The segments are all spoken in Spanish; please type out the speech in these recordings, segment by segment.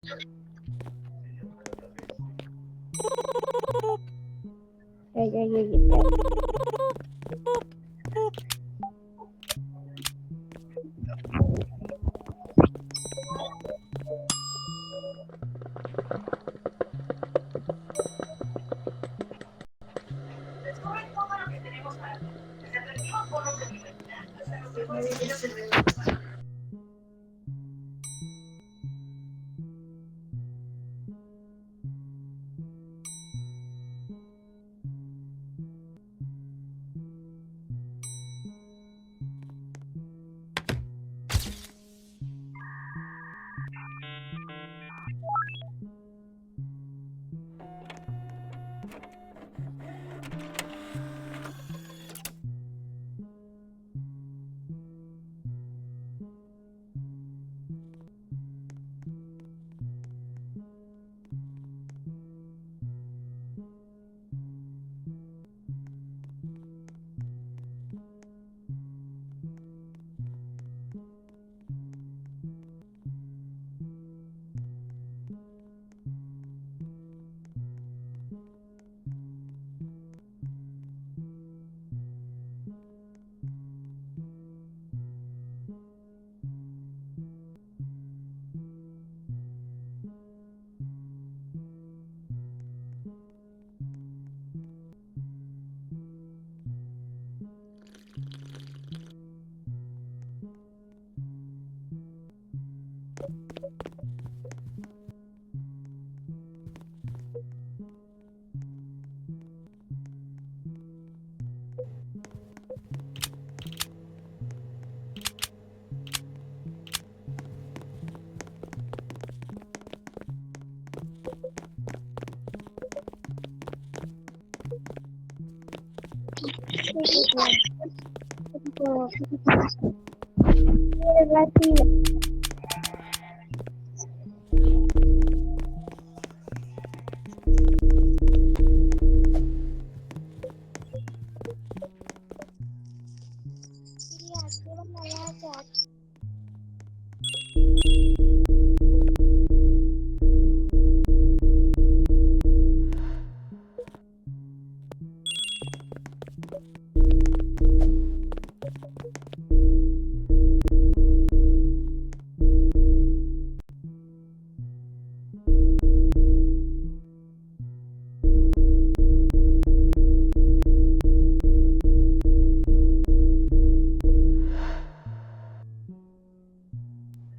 Ey, ey, ey, ey.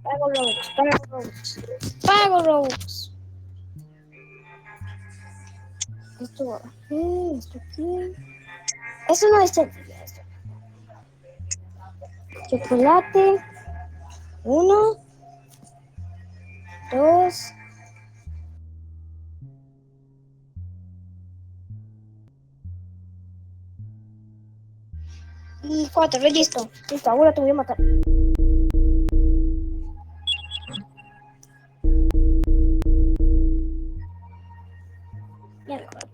Pago Robux, pago Robux. Pago Robux. Esto aquí, esto aquí. Eso no es sencillo. Chocolate. 1, 2. Y 4, listo. Listo, ahora te voy a matar. Ya lo creo.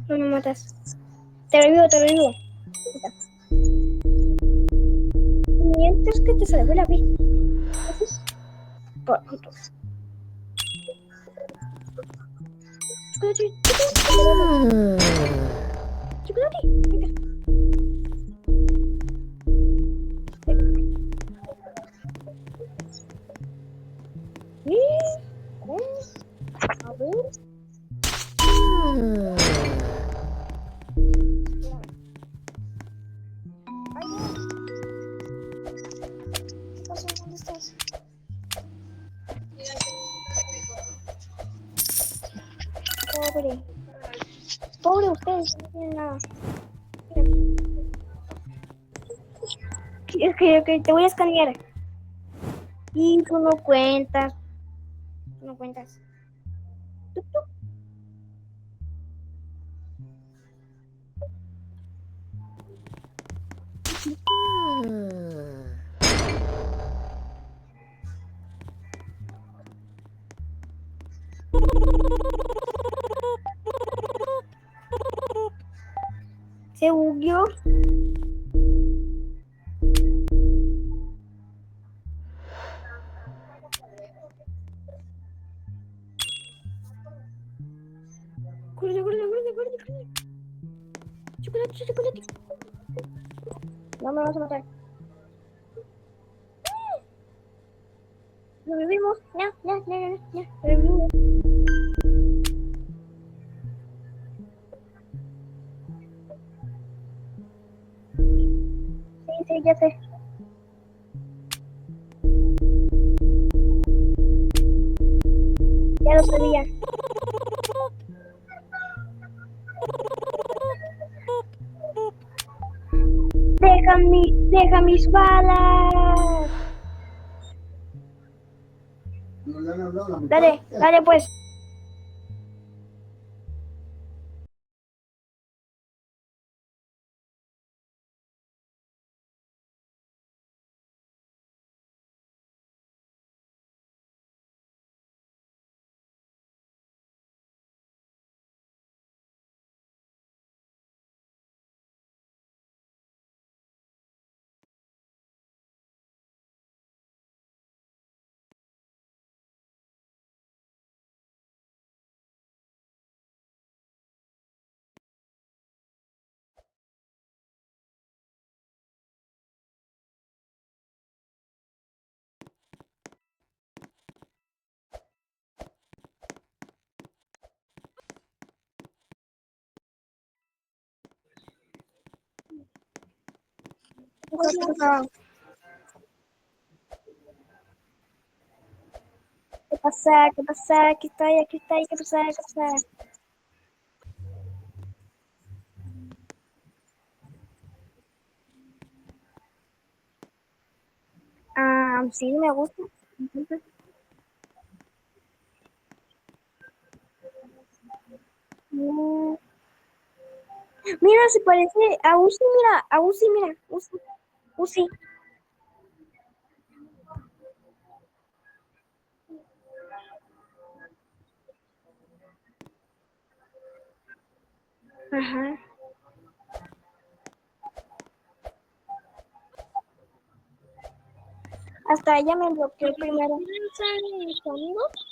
No me matas. Te revivo, te revivo. Mientras que te salve la vida. Por punto. Chocolate, chocolate. Chocolate, venga. Ok, te voy a escanear. Y tú no cuentas. Tú no cuentas. Tuc, tuc. Se bugueó. Corre, corre, corre, corre, corre. Chocolate, chocolate. No me vas a matar. Lo vivimos. No. Lo vivimos. Sí, ya sé. Ya lo sabía. Deja mis balas. Dale pues. ¿Qué pasa? ¿Qué pasa? Aquí está, ¿qué pasa? ¿Qué pasa? Sí, me gusta. Mm, Mira, se parece a Uzi, mira, Uzi. Ajá. Hasta ella me bloqueó primero. ¿Mis amigos?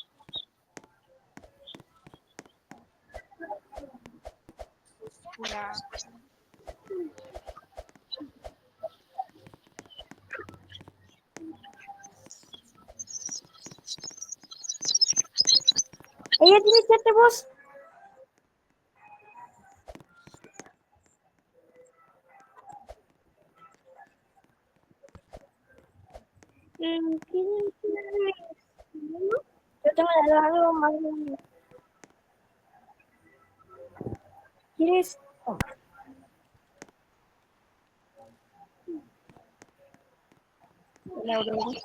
Ella tiene 7 voz. Yo tengo de lado más grande. ¿Quieres? La Aurora.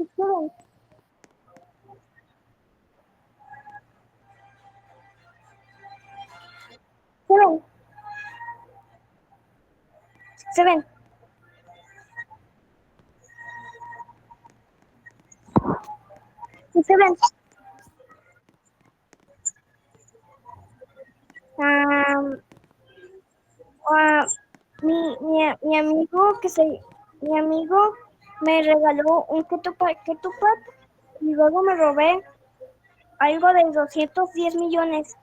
Seven. Seven. Seven. Um, mi amigo que se Mi amigo me regaló un Ketupat y luego me robé algo de 210 millones.